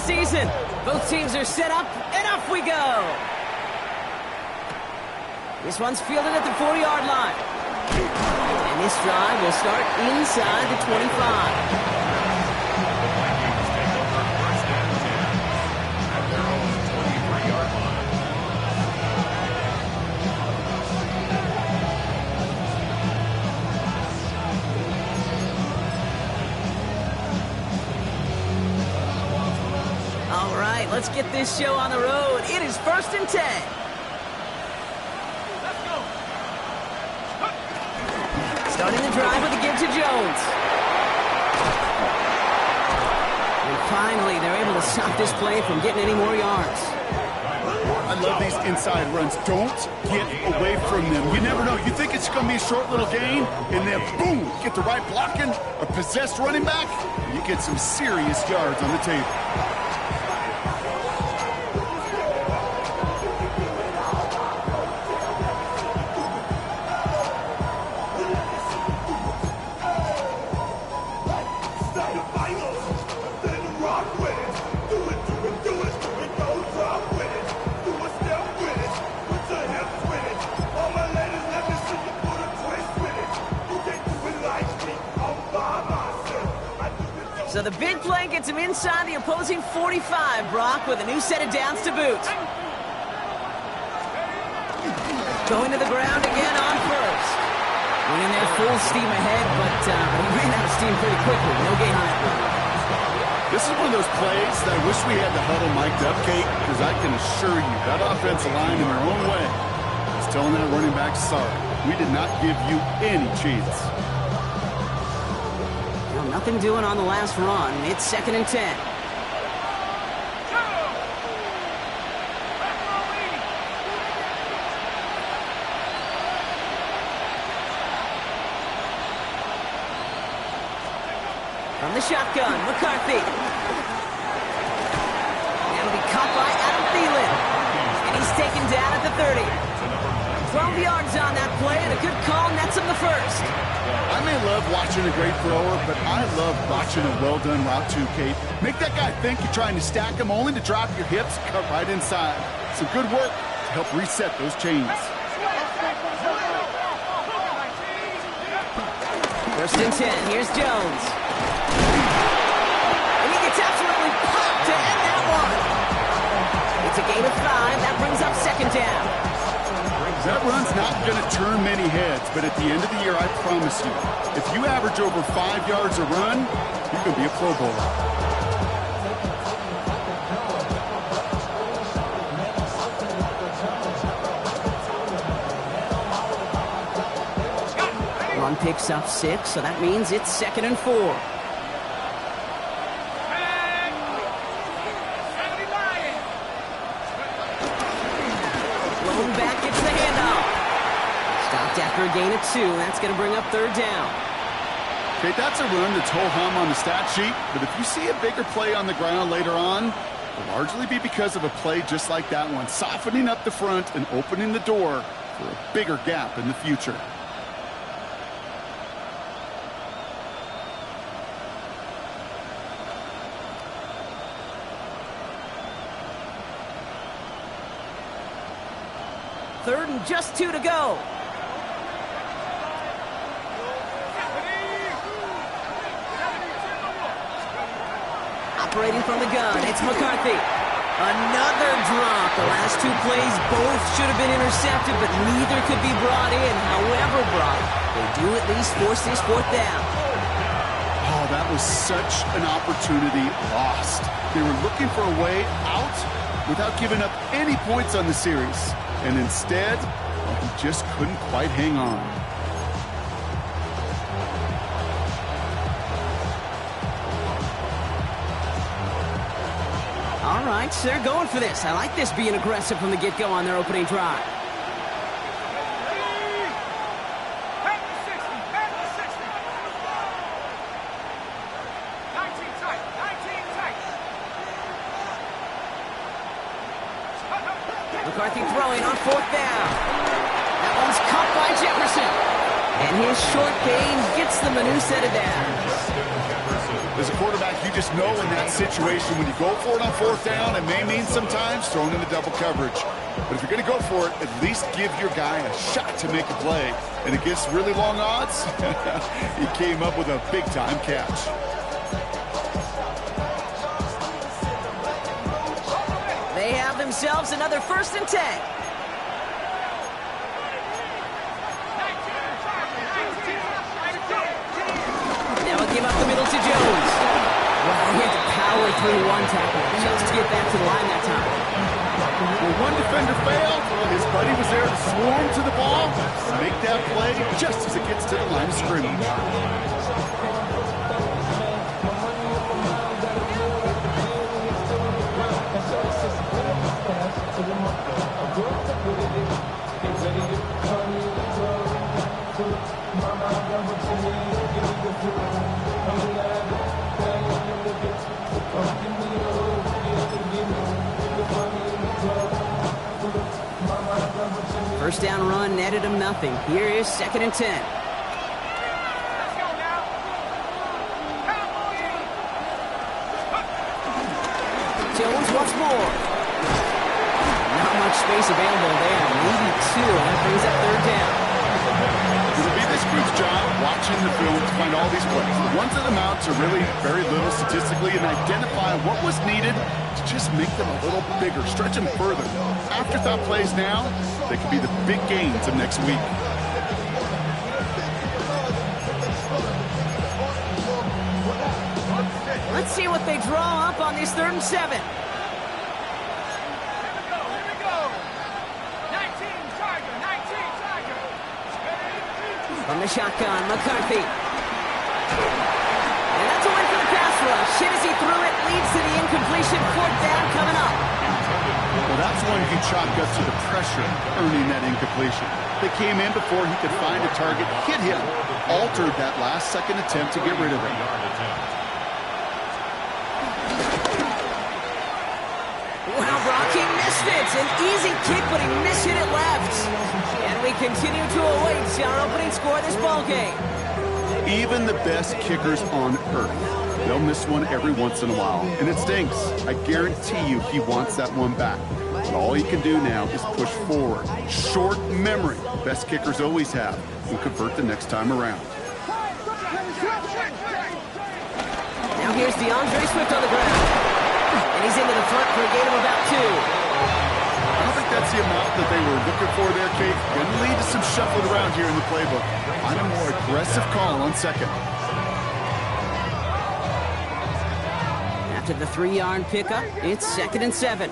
season. Both teams are set up, and off we go. This one's fielded at the 40-yard line. And this drive will start inside the 25. Let's get this show on the road. It is 1st and 10. Let's go. Starting the drive with a give to Jones. And finally, they're able to stop this play from getting any more yards. I love these inside runs. Don't get away from them. You never know. You think it's going to be a short little gain, and then boom, get the right blocking, a possessed running back, you get some serious yards on the table. So the big play gets him inside the opposing 45, Brock, with a new set of downs to boot. Going to the ground again on first. Went in there full steam ahead, but he ran out of steam pretty quickly. No gain on that one. This is one of those plays that I wish we had the huddle mic'd up, Kate, because I can assure you that offensive line in their own way is telling that running back, sorry, we did not give you any chance. Nothing doing on the last run. It's 2nd and 10. From the shotgun, McCarthy. That'll be caught by Adam Thielen. And he's taken down at the 30. 12 yards on that play, and a good call nets him the first. I may love watching a great thrower, but I love watching a well-done route too, Kate. Make that guy think you're trying to stack him only to drop your hips, cut right inside. Some good work to help reset those chains. 1st and 10. Here's Jones. And he gets absolutely popped to end that one. It's a gain of 5. That brings up 2nd down. That run's not going to turn many heads, but at the end of the year, I promise you, if you average over 5 yards a run, you can be a Pro Bowler. Run picks up 6, so that means it's 2nd and 4. After a gain of 2, that's going to bring up 3rd down. Okay, that's a run that's ho-hum on the stat sheet, but if you see a bigger play on the ground later on, it'll largely be because of a play just like that one, softening up the front and opening the door for a bigger gap in the future. Third and just 2 to go. Operating from the gun, it's McCarthy. Another drop. The last 2 plays both should have been intercepted, but neither could be brought in. However, Brock, they do at least force this 4th down. Oh, that was such an opportunity lost. They were looking for a way out without giving up any points on the series. And instead, well, he just couldn't quite hang on. All right, so they're going for this. I like this being aggressive from the get-go on their opening drive. McCarthy throwing on 4th down. That one's caught by Jefferson. And his short gain gets them a new set of downs. As a quarterback, you just know in that situation when you go for it on fourth down, it may mean sometimes throwing into double coverage. But if you're going to go for it, at least give your guy a shot to make a play. And against really long odds, he came up with a big-time catch. They have themselves another 1st and 10. Now a give up the middle to Jones. Well, he had to power through one tackle just to get back to the line that time. When one defender failed, his buddy was there to swarm to the ball, make that play just as it gets to the line of scrimmage. First down run netted him nothing. Here is 2nd and 10. Jones once more. Not much space available there. Maybe 2. That brings up 3rd down. It'll be this group's job watching the film to find all these plays. The ones that amount to really very little statistically and identify what was needed to just make them a little bigger, stretch them further. Afterthought plays now, they could be the big gains of next week. Let's see what they draw up on this 3rd and 7. From the shotgun, McCarthy. And that's a win for the pass rush. Hit as he threw it, leads to the incompletion. 4th down coming up. Well, that's one he chalked up to the pressure, earning that incompletion. They came in before he could find a target, hit him, altered that last-second attempt to get rid of him. Wow, Brock, he missed it. An easy kick, but he mishit it left. And we continue to await our opening score of this ballgame. Even the best kickers on earth, they'll miss one every once in a while, and it stinks. I guarantee you he wants that one back. But all he can do now is push forward. Short memory, best kickers always have, and convert the next time around. Now here's DeAndre Swift on the ground. And he's into the front for a gain of about 2. I don't think that's the amount that they were looking for there, Kate. Going to lead to some shuffling around here in the playbook. I'm a more aggressive call on 2nd. After the 3-yard pickup, it's 2nd and 7.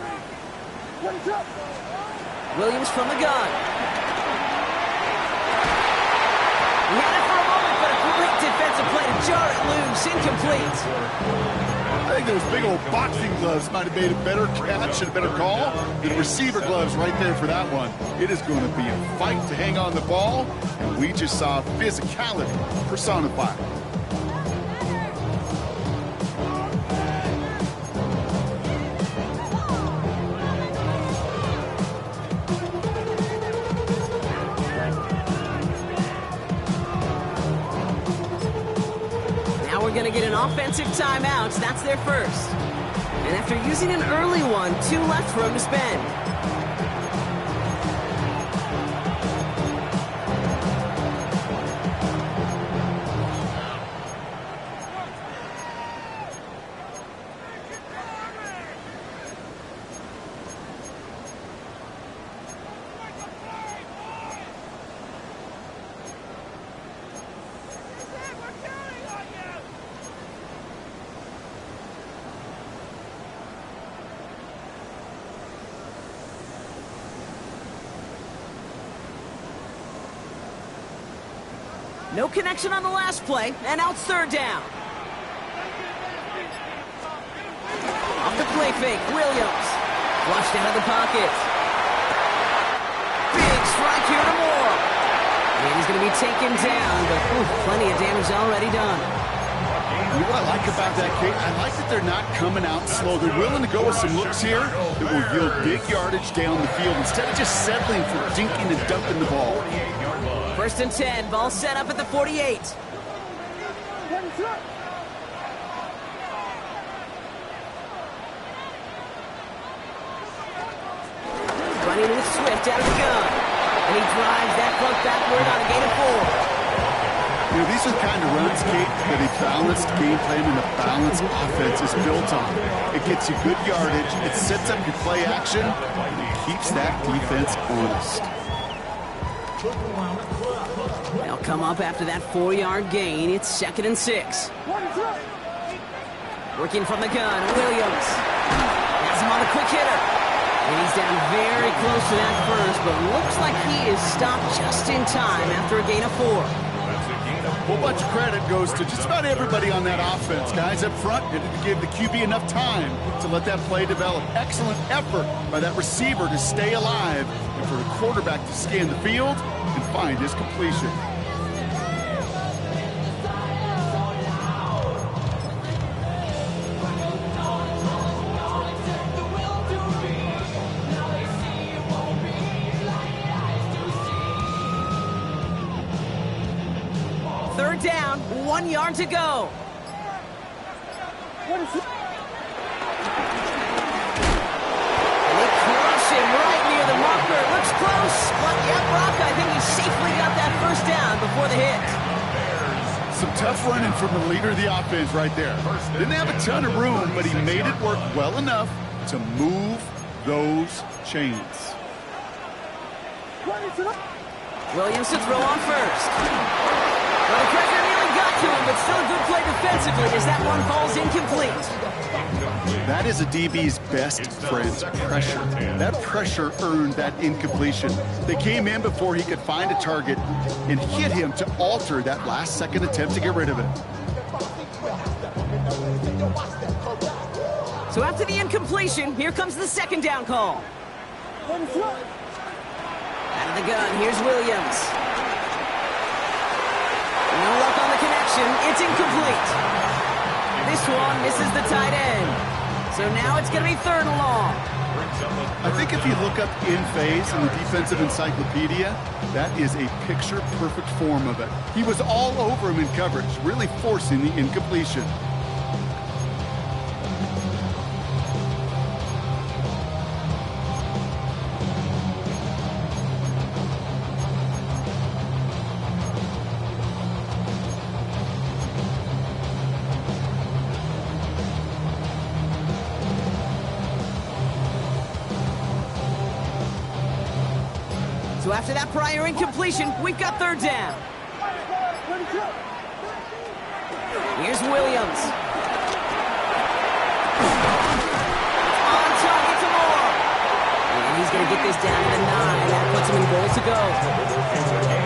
Williams from the gun. He had it for a moment, but a great defensive play to jar it loose. Incomplete. I think those big old boxing gloves might have made a better catch and a better call than receiver gloves right there for that one. It is going to be a fight to hang on the ball, and we just saw physicality personified. Going to get an offensive timeout. That's their first. And after using an early one, 2 left for him to spend. No connection on the last play, and now it's 3rd down. Off the play fake, Williams. Flushed out of the pocket. Big strike here to Moore. And he's going to be taken down, but plenty of damage already done. You know what I like about that, Kate? I like that they're not coming out slow. They're willing to go with some looks here that will yield big yardage down the field instead of just settling for dinking and dumping the ball. 1st and 10, ball set up at the 48. Running with Swift out of the gun. And he drives that front backward on a gain of 4. You know, these are the kind of runs, Kate, that a balanced game plan and a balanced offense is built on. It gets you good yardage, it sets up your play action, and it keeps that defense honest. They'll come up after that 4-yard gain. It's 2nd and 6. Working from the gun, Williams. Has him on the quick hitter. And he's down very close to that first, but looks like he is stopped just in time after a gain of 4. A whole bunch of credit goes to just about everybody on that offense. Guys up front didn't give the QB enough time to let that play develop. Excellent effort by that receiver to stay alive and for the quarterback to scan the field and find his completion. Third down, 1 yard to go. And they crush him right near the marker. Looks close, but yeah, Brock, I think he safely got that first down before the hit. Some tough running from the leader of the offense right there. Didn't have a ton of room, but he made it work well enough to move those chains. Williams to throw on first. Well, the pressure nearly got to him, but still a good play defensively as that one falls incomplete. That is a DB's best friend, pressure. That pressure earned that incompletion. They came in before he could find a target and hit him to alter that last-second attempt to get rid of it. So after the incompletion, here comes the 2nd down call. Out of the gun, here's Williams. No luck on the connection. It's incomplete. This one misses the tight end. So now it's going to be 3rd and long. I think if you look up in phase in the defensive encyclopedia, that is a picture-perfect form of it. He was all over him in coverage, really forcing the incompletion. So after that prior incompletion, we've got 3rd down. Here's Williams. On target to Moore. And he's going to get this down to the 9. That puts him in goal to go.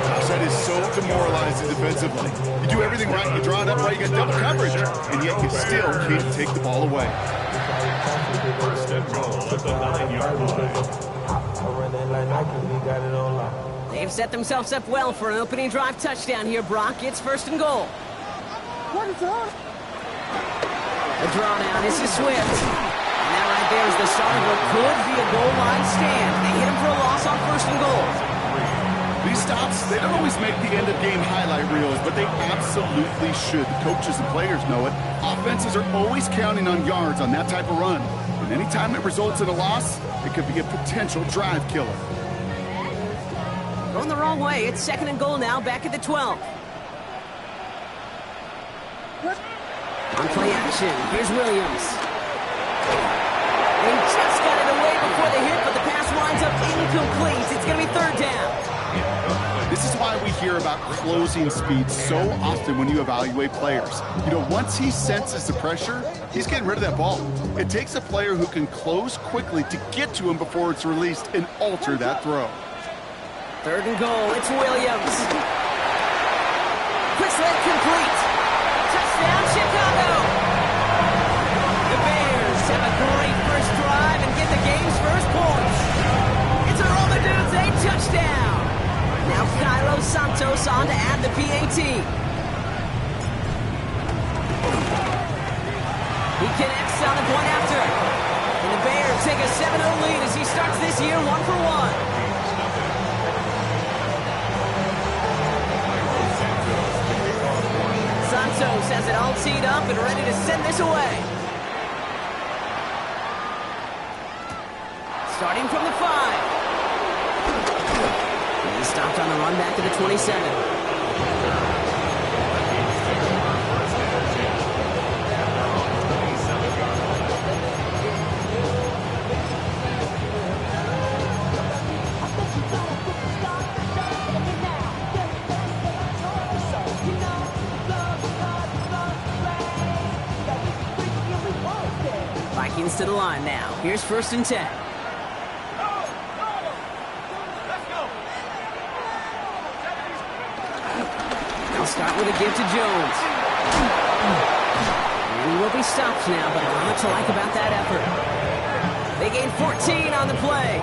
Gosh, that is so demoralizing defensively. You do everything right, you draw it up right, you get double coverage, and yet you still can't take the ball away. First and goal at the 9-yard line. They've set themselves up well for an opening drive touchdown here, Brock. It's 1st and goal. The draw now, this is Swift. And that right there is the start of what could be a goal line stand. They hit him for a loss on 1st and goal. These stops, they don't always make the end-of-game highlight reels, but they absolutely should. The coaches and players know it. Offenses are always counting on yards on that type of run. And anytime it results in a loss, it could be a potential drive killer. Going the wrong way. It's 2nd and goal now, back at the 12. On play action, here's Williams. He just got it away before the hit, but the pass winds up incomplete. It's going to be 3rd down. This is why we hear about closing speed so often when you evaluate players. You know, once he senses the pressure, he's getting rid of that ball. It takes a player who can close quickly to get to him before it's released and alter that throw. 3rd and goal, it's Williams. Quick slant complete. Touchdown, Chicago. The Bears have a great first drive and get the game's first points. It's a Roll the Dudes, a touchdown. Now Cairo Santos on to add the PAT. He connects on the point after. And the Bears take a 7-0 lead as he starts this year 1-for-1. Santos has it all teed up and ready to send this away. Starting from the 5. stopped on the run back to the 27. Vikings to the line now. Here's 1st and 10. They'll start with a give to Jones. He will be stopped now, but not much to like about that effort. They gain 14 on the play,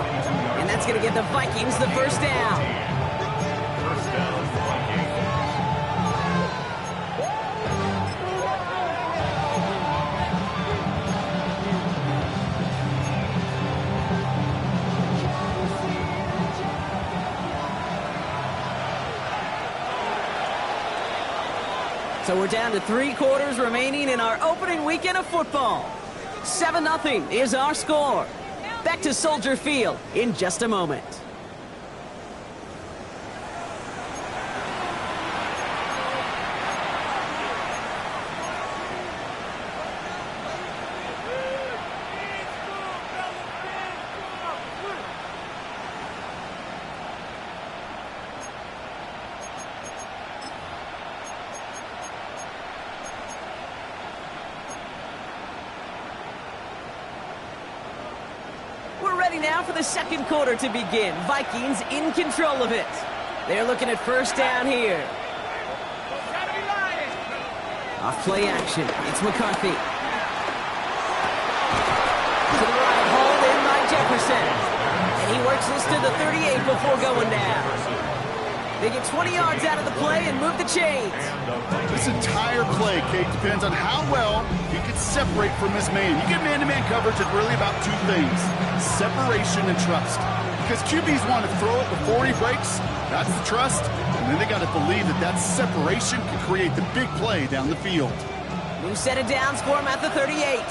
and that's going to give the Vikings the first down. First down, Vikings. So we're down to 3 quarters remaining in our opening weekend of football. 7-0 is our score. Back to Soldier Field in just a moment. Now for the second quarter to begin. Vikings in control of it. They're looking at first down here. Off play action. It's McCarthy. To the right, hauled in by Jefferson. And he works this to the 38 before going down. They get 20 yards out of the play and move the chains. This entire play, Kate, depends on how well he can separate from his man. You get man-to-man coverage, it's really about 2 things: separation and trust. Because QBs want to throw it before he breaks. That's the trust. And then they got to believe that that separation can create the big play down the field. New set of downs for him at the 38.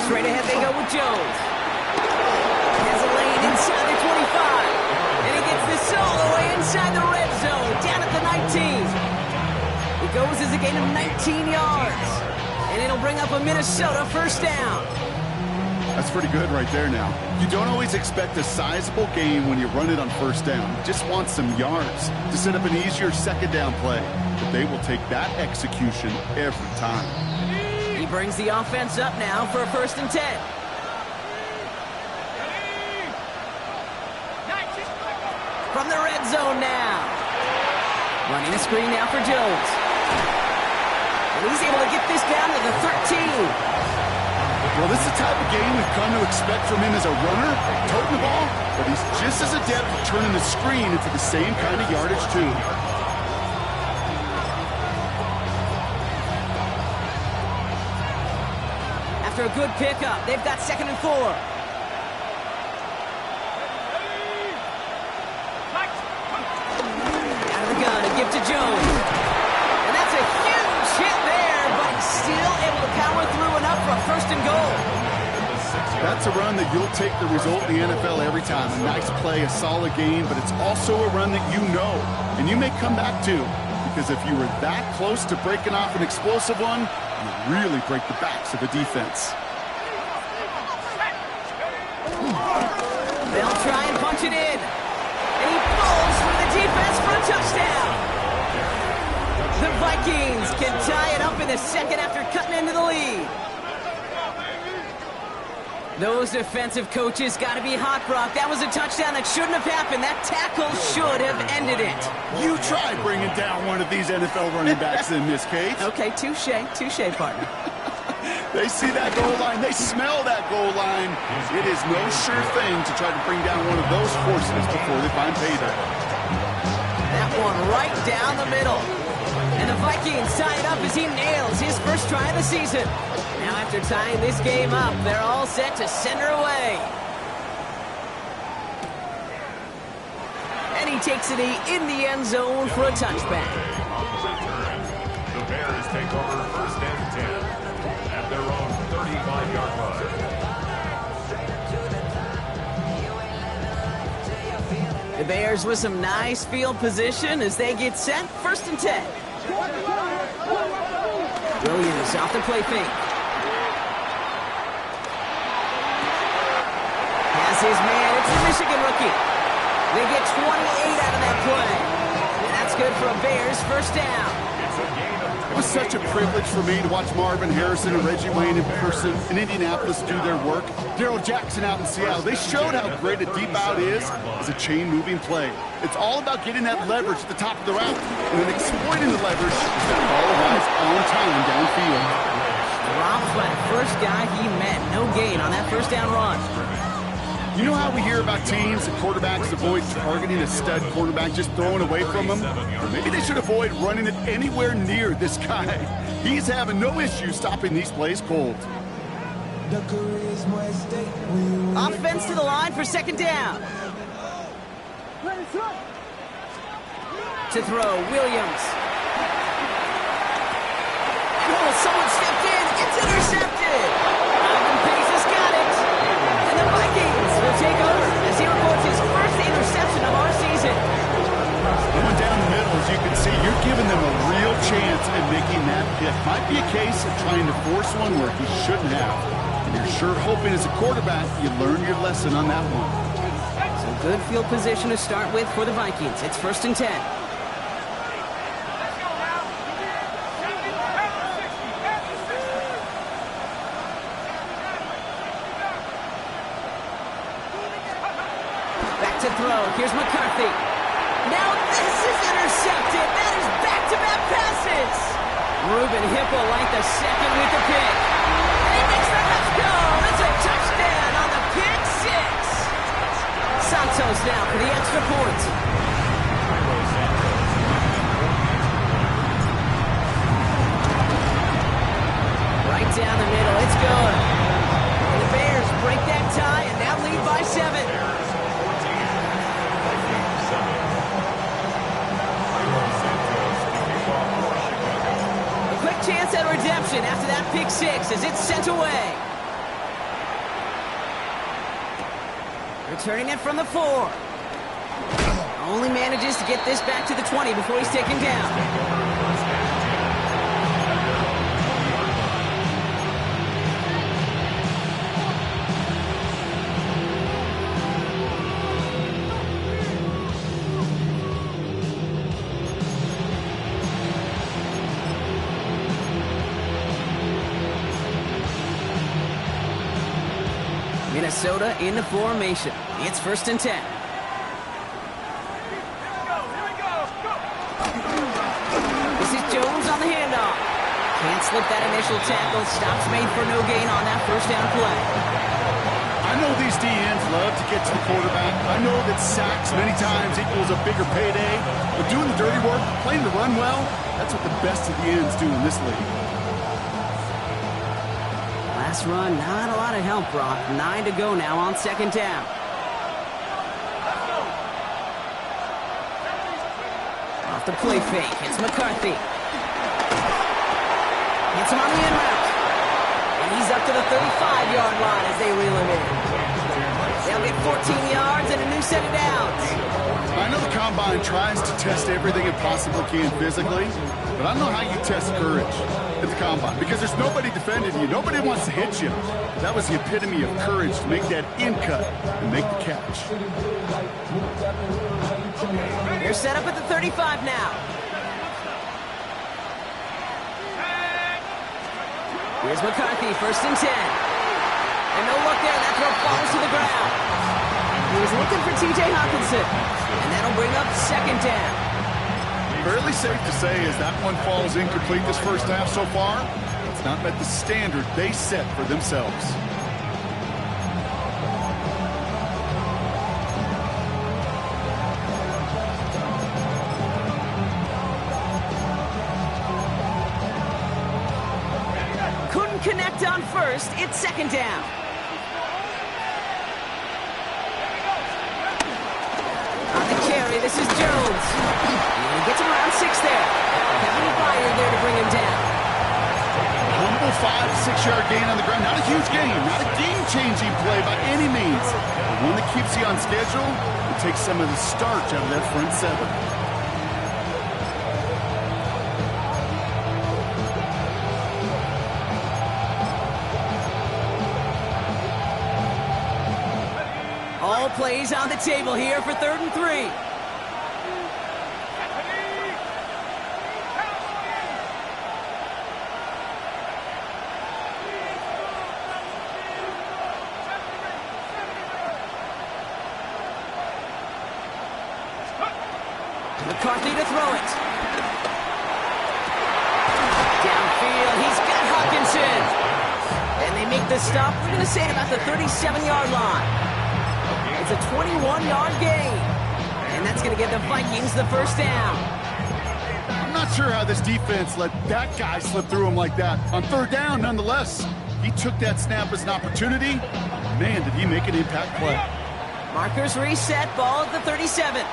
Straight ahead they go with Jones. Has a lane inside the 25. And he gets this all the way inside the red zone, down at the 19. He goes as a gain of 19 yards. And it'll bring up a Minnesota first down. That's pretty good right there now. You don't always expect a sizable gain when you run it on first down. You just want some yards to set up an easier second down play. But they will take that execution every time. He brings the offense up now for a 1st and 10. From the red zone now. Running a screen now for Jones. And he's able to get this down to the 13. Well, this is the type of game we've come to expect from him as a runner, toting the ball, but he's just as adept at turning the screen into the same kind of yardage, too. After a good pickup, they've got 2nd and 4. Give to Jones. And that's a huge hit there, but he's still able to power through enough for a 1st and goal. That's a run that you'll take the result in the NFL every time. A nice play, a solid game, but it's also a run that you know, and you may come back to, because if you were that close to breaking off an explosive one, you really break the backs of the defense. They'll try and punch it in. And he falls through the defense for a touchdown. The Vikings can tie it up in the second after cutting into the lead. Those defensive coaches got to be hot, Brock. That was a touchdown that shouldn't have happened. That tackle should have ended it. You try bringing down one of these NFL running backs in this case. Okay, touche, partner. They see that goal line. They smell that goal line. It is no sure thing to try to bring down one of those horses before they find paydirt. That one right down the middle. And the Vikings tie it up as he nails his first try of the season. Now after tying this game up, they're all set to send her away. And he takes it in the end zone for a touchback. The Bears take over 1st and 10 at their own 35-yard line. Bears with some nice field position as they get set. 1st and 10. Williams off the play fake. Has his man. It's the Michigan rookie. They get 28 out of that play. And that's good for a Bears 1st down. It was such a privilege for me to watch Marvin Harrison and Reggie Wayne in person in Indianapolis do their work. Darrell Jackson out in Seattle. They showed how great a deep out is as a chain-moving play. It's all about getting that leverage at the top of the route and then exploiting the leverage as that ball arrives on time downfield. Dropped by the first guy he met. No gain on that 1st down run. You know how we hear about teams and quarterbacks avoid targeting a stud quarterback, just throwing away from him? Or maybe they should avoid running it anywhere near this guy. He's having no issue stopping these plays cold. Offense to the line for 2nd down. To throw, Williams. Oh, someone stepped in. It's intercepted. Ivan Pace has got it. And the Vikings will take over as he reports his 1st interception of our season. Going down the middle, as you can see, you're giving them a real chance at making that pick. Might be a case of trying to force one where he shouldn't have. And you're sure hoping as a quarterback you learn your lesson on that one. So good field position to start with for the Vikings. It's 1st and 10. Back to throw. Here's McCarthy. Now this is intercepted. That is back-to-back passes. Ruben Hippolyte the second with the pick. And he makes the let's go. It's a touchdown on the pick 6. Santos now for the extra point. Right down the middle. It's good. And the Bears break that tie and now lead by 7. Chance at redemption after that pick 6 as it's sent away. Returning it from the 4. Only manages to get this back to the 20 before he's taken down. Minnesota in the formation. It's 1st and 10. This is Jones on the handoff. Can't slip that initial tackle. Stops made for no gain on that 1st down play. I know these DNs love to get to the quarterback. I know that sacks many times equals a bigger payday. But doing the dirty work, playing the run well, that's what the best of the ends do in this league. Last run, not a lot of help, Brock. 9 to go now on 2nd down. Off the play fake, it's McCarthy. Gets him on the in route. And he's up to the 35-yard line as they reel him in. They'll get 14 yards and a new set of downs. I know the Combine tries to test everything it possibly can physically, but I don't know how you test courage at the Combine because there's nobody defending you. Nobody wants to hit you. That was the epitome of courage to make that in cut and make the catch. They're set up at the 35 now. Here's McCarthy, 1st and 10. And no luck there. That throw falls to the ground. He was looking for T.J. Hawkinson. And that'll bring up 2nd down. Fairly safe to say as that one falls incomplete this 1st half so far, it's not met the standard they set for themselves. Couldn't connect on 1st. It's 2nd down. On the carry, this is Jones. And he gets him around 6 there. Kevin Byard there to bring him down. Humble 5 to 6 yard gain on the ground. Not a huge gain, not a game-changing play by any means, but one that keeps you on schedule and takes some of the starch out of that front seven. All plays on the table here for 3rd and 3. McCarthy to throw it. Downfield, he's got Hockenson. And they make the stop, we're going to say, at about the 37-yard line. It's a 21-yard gain. And that's going to give the Vikings the first down. I'm not sure how this defense let that guy slip through him like that. On 3rd down, nonetheless, he took that snap as an opportunity. Man, did he make an impact play. Markers reset, ball at the 37.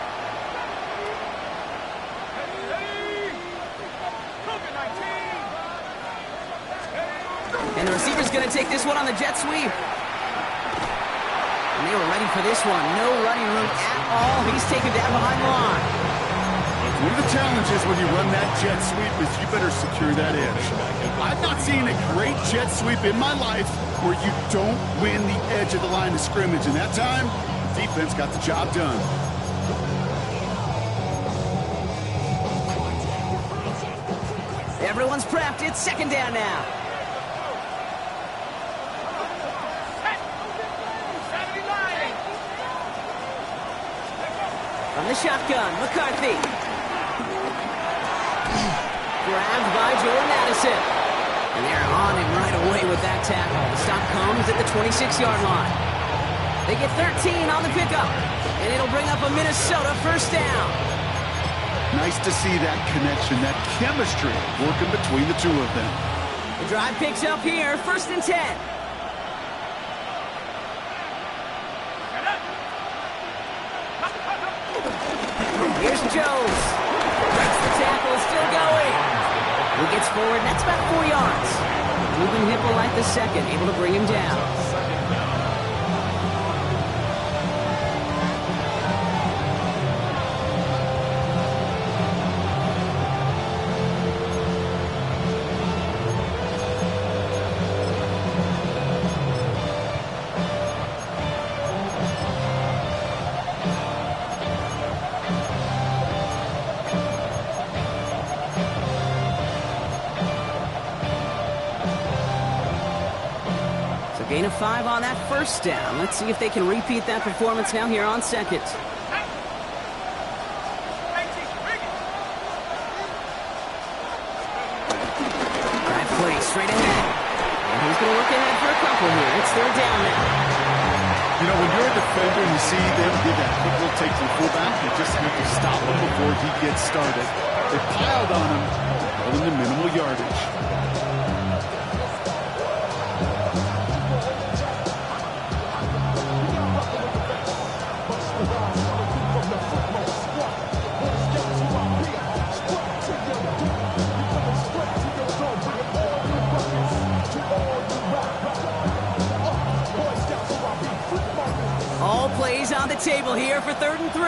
And the receiver's going to take this one on the jet sweep. And they were ready for this one. No running room at all. He's taken down behind the line. One of the challenges when you run that jet sweep is you better secure that edge. I've not seen a great jet sweep in my life where you don't win the edge of the line of scrimmage. And that time, the defense got the job done. Everyone's prepped. It's 2nd down now. From the shotgun, McCarthy. Grabbed by Jordan Addison. And they're on him right away with that tackle. The stop comes at the 26-yard line. They get 13 on the pickup. And it'll bring up a Minnesota first down. Nice to see that connection, that chemistry working between the two of them. The drive picks up here, 1st and 10. Here's Jones. Breaks the tackle, still going. He gets forward, that's about 4 yards. Ruben Hippolyte the second, able to bring him down. Gain of 5 on that first down. Let's see if they can repeat that performance now here on 2nd. Drive play straight ahead. And he's going to look ahead for a couple here. It's 3rd down now. You know, when you're a defender and you see them give that quick little take to the fullback, you just have to stop him before he gets started. They piled on him, holding the minimal yardage. All plays on the table here for 3rd and 3.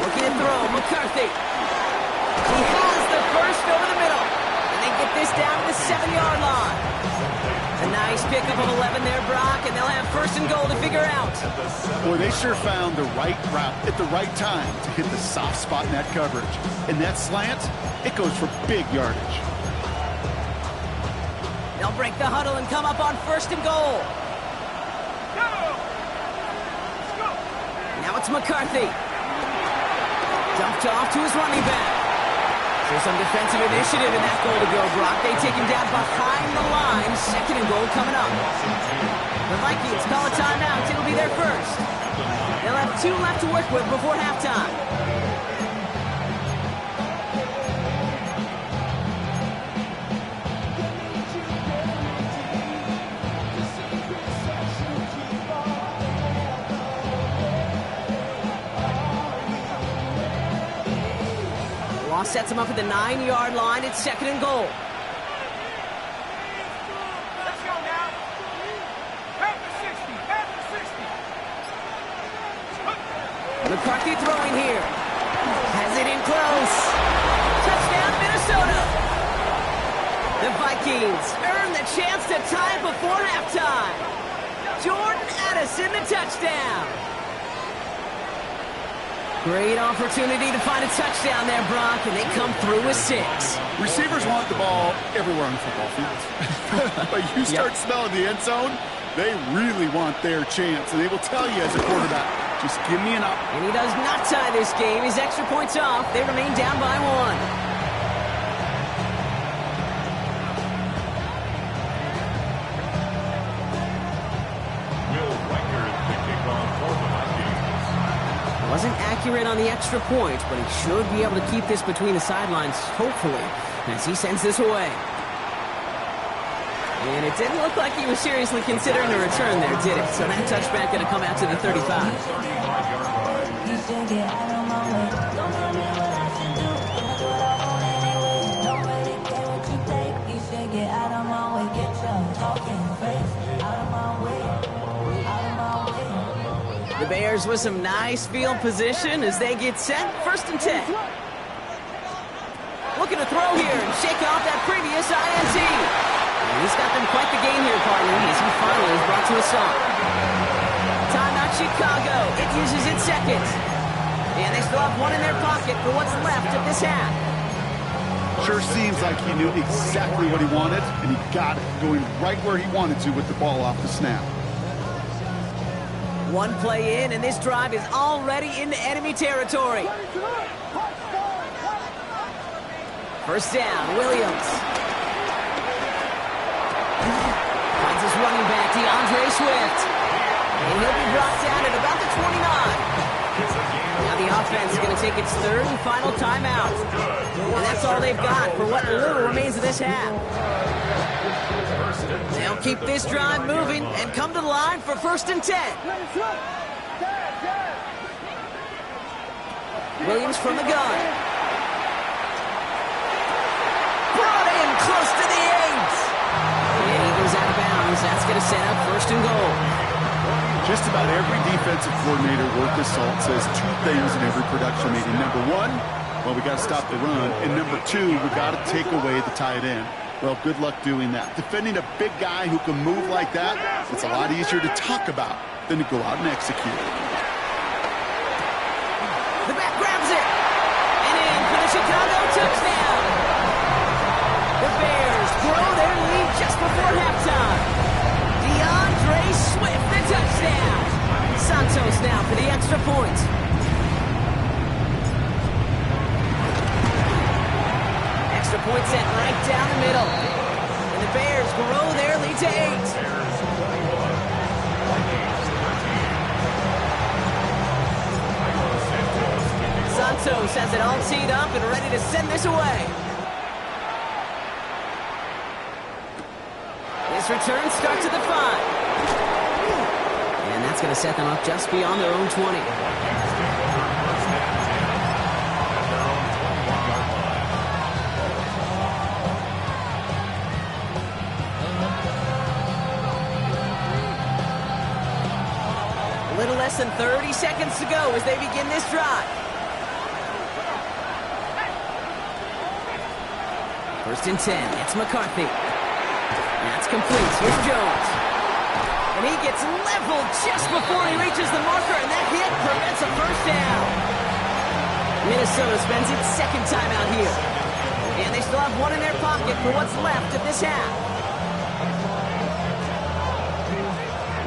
Looking to throw, McCarthy. He has the first over the middle. And they get this down to the 7-yard line. A nice pickup of 11 there, Brock, and they'll have 1st and goal to figure out. Boy, they sure found the right route at the right time to hit the soft spot in that coverage. And that slant, it goes for big yardage. They'll break the huddle and come up on 1st and goal. Now it's McCarthy. Dumped off to his running back. So some defensive initiative in that goal to go, Brock. They take him down behind the line. 2nd and goal coming up. The Vikings call a timeout. It'll be their first. They'll have 2 left to work with before halftime. sets him up at the 9-yard line. It's 2nd and goal. Let's go now. Back to 60. Back to 60. McCarthy throwing here. Has it in close. Touchdown, Minnesota. The Vikings earn the chance to tie before halftime. Jordan Addison, the touchdown. Great opportunity to find a touchdown there, Brock, and they come through with 6. Receivers want the ball everywhere on the football field. But you start smelling the end zone, they really want their chance. And they will tell you as a quarterback, just give me an up. And he does not tie this game. His extra points off. They remain down by 1. Wasn't accurate on the extra point, but he should be able to keep this between the sidelines, hopefully, as he sends this away. And it didn't look like he was seriously considering a return there, did it? So that touchback going to come out to the 35. The Bears with some nice field position as they get set. 1st and 10. Looking to throw here and shake off that previous INT. And he's got them quite the game here, partner, as he finally is brought to a stop. Timeout Chicago. It uses its 2nd. And they still have 1 in their pocket for what's left of this half. Sure seems like he knew exactly what he wanted, and he got it going right where he wanted to with the ball off the snap. 1 play in, and this drive is already into enemy territory. 1st down, Williams. Finds his running back, DeAndre Swift. And he'll be brought down at about the 29. Now the offense is going to take its 3rd and final timeout. And that's all they've got for what little remains of this half. They'll keep this drive moving and come to the line for 1st and 10. Williams from the gun. Brought in close to the 8. And he goes out of bounds. That's going to set up 1st and goal. Just about every defensive coordinator worth his salt says 2 things in every production meeting. Number 1, well, we got to stop the run. And number 2, we got to take away the tight end. Well, good luck doing that. Defending a big guy who can move like that, it's a lot easier to talk about than to go out and execute. The back grabs it. And in for the Chicago touchdown. The Bears grow their lead just before halftime. DeAndre Swift, the touchdown. Santos now for the extra point. Extra point set right down the middle. And the Bears grow their lead to 8. Santos has it all teed up and ready to send this away. This return starts at the 5. And that's going to set them up just beyond their own 20. A little less than 30 seconds to go as they begin this drive. 1st and 10. It's McCarthy. That's complete. Here's Jones. And he gets leveled just before he reaches the marker, and that hit prevents a 1st down. Minnesota spends its 2nd time out here. And they still have 1 in their pocket for what's left of this half.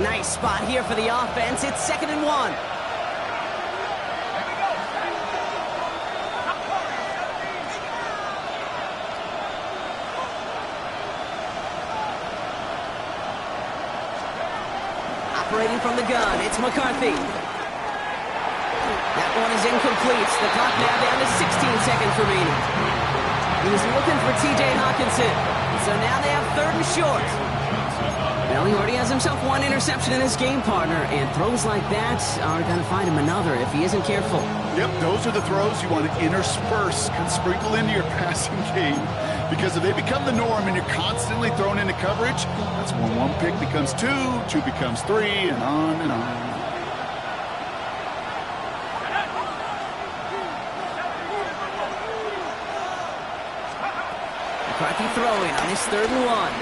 Nice spot here for the offense. It's 2nd and 1. Operating from the gun, it's McCarthy. That one is incomplete. The clock now down to 16 seconds remaining. He was looking for T.J. Hawkinson. So now they have 3rd and short. Well, he already has himself 1 interception in this game, partner, and throws like that are going to find him another if he isn't careful. Yep, those are the throws you want to intersperse and sprinkle into your passing game. Because if they become the norm and you're constantly thrown into coverage, that's when one pick becomes two becomes three, and on and on. McCarthy throwing on his 3rd and 1.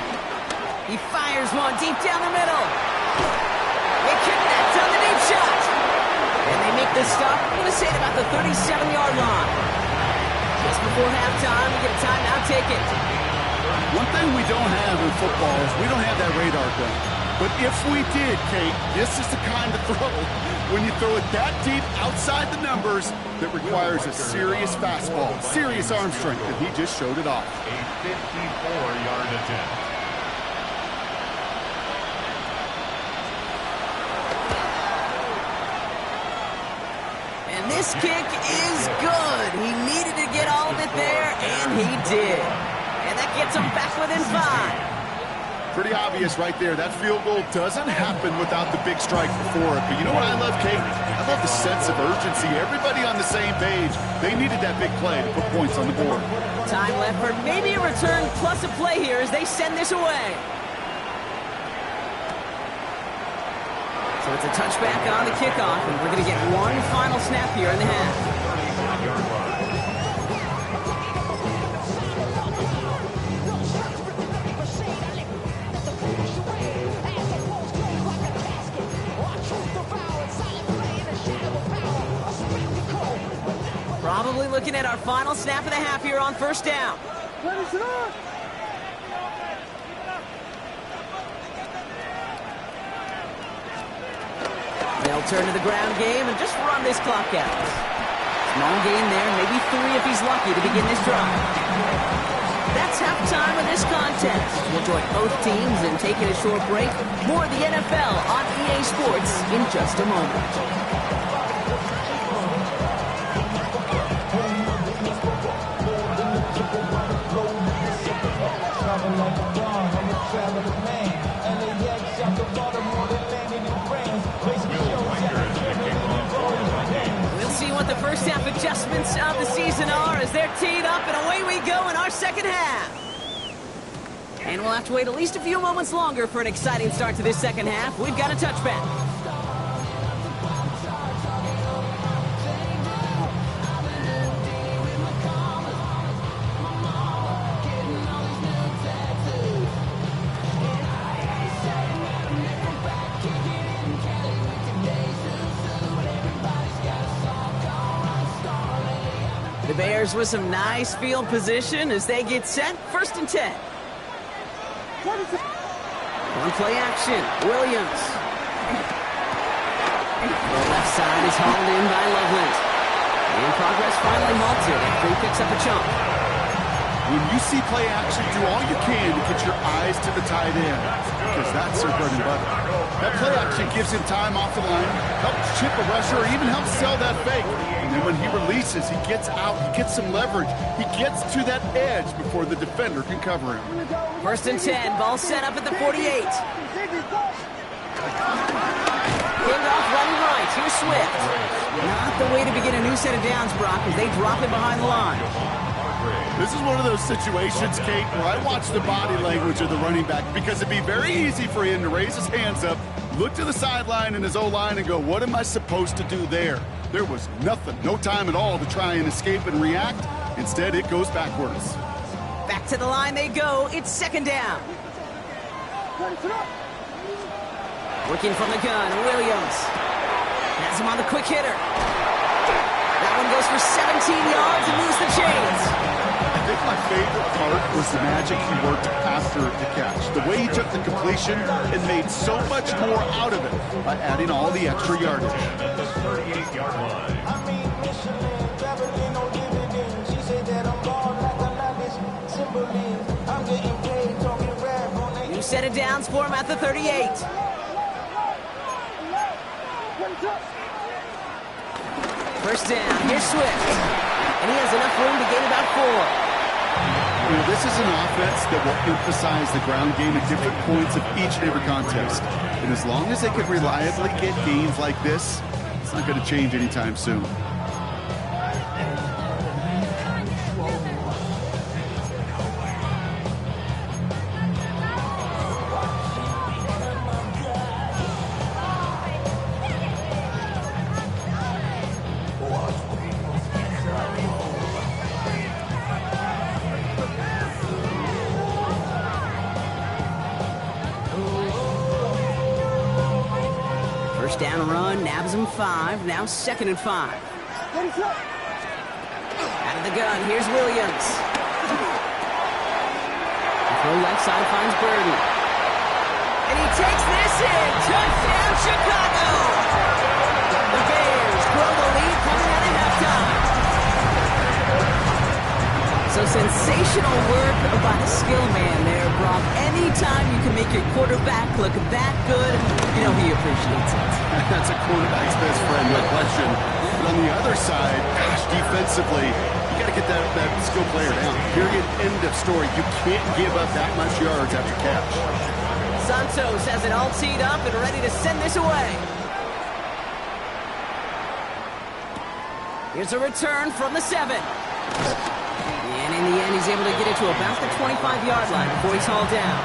He fires one deep down the middle. They connect on the deep shot. And they make this stop, I'm going to say, at about the 37-yard line. Just before halftime, we get a timeout taken. One thing we don't have in football is we don't have that radar gun. But if we did, Kate, this is the kind of throw, when you throw it that deep outside the numbers, that requires a serious fastball, serious arm strength, and he just showed it off. A 54-yard attempt. And this kick is good. He needed to get all of it there, and he did. And that gets him back within 5. Pretty obvious right there. That field goal doesn't happen without the big strike before it. But you know what I love, Kate? I love the sense of urgency. Everybody on the same page. They needed that big play to put points on the board. Time left for maybe a return plus a play here as they send this away. So it's a touchback on the kickoff, and we're going to get one final snap here in the half. Probably looking at our final snap of the half here on 1st down. They'll turn to the ground game and just run this clock out. Small gain there, maybe 3 if he's lucky to begin this drive. That's halftime of this contest. We'll join both teams in taking a short break. More of the NFL on EA Sports in just a moment. We'll see what the first half adjustments of the season are as they're teed up, and away we go in our second half. And we'll have to wait at least a few moments longer for an exciting start to this second half. We've got a touchback. The Bears with some nice field position as they get set. 1st and 10. On play action, Williams. The left side is hauled in by Loveland. And progress finally halted after he picks up a chunk. When you see play action, do all you can to get your eyes to the tight end, because that's their bread and butter. That play action gives him time off the line, helps chip a rusher, or even helps sell that fake. And then when he releases, he gets out, he gets some leverage. He gets to that edge before the defender can cover him. 1st and 10, ball set up at the 48. Pinned off right. Here's Swift. Not the way to begin a new set of downs, Brock, as they drop it behind the line. This is one of those situations, Kate, where I watch the body language of the running back, because it'd be very easy for him to raise his hands up, look to the sideline in his O-line and go, what am I supposed to do there? There was nothing, no time at all to try and escape and react. Instead, it goes backwards. Back to the line they go. It's 2nd down. Working from the gun, Williams. Has him on the quick hitter. That one goes for 17 yards and moves the chains. I think my favorite part was the magic he worked after the catch. The way he took the completion and made so much more out of it by adding all the extra yardage. At the 38-yard line. New set of downs for him at the 38. First down, here's Swift. And he has enough room to gain about 4. You know, this is an offense that will emphasize the ground game at different points of each and every contest. And as long as they can reliably get gains like this, it's not going to change anytime soon. First down run, nabs him 5. Now 2nd and 5. Out of the gun, here's Williams. Throw left side finds Burden. And he takes this in. Touchdown, Chicago! The Bears grow the lead coming out of halftime. So sensational work by the skill man there, Brock. Anytime you can make your quarterback look that good, you know he appreciates it. That's a quarterback's best friend, no question. But on the other side, gosh, defensively, you got to get that skill player down. Period. End of story. You can't give up that much yards after catch. Santos has it all teed up and ready to send this away. Here's a return from the 7. And in the end, he's able to get it to about the 25-yard line before he's hauled down.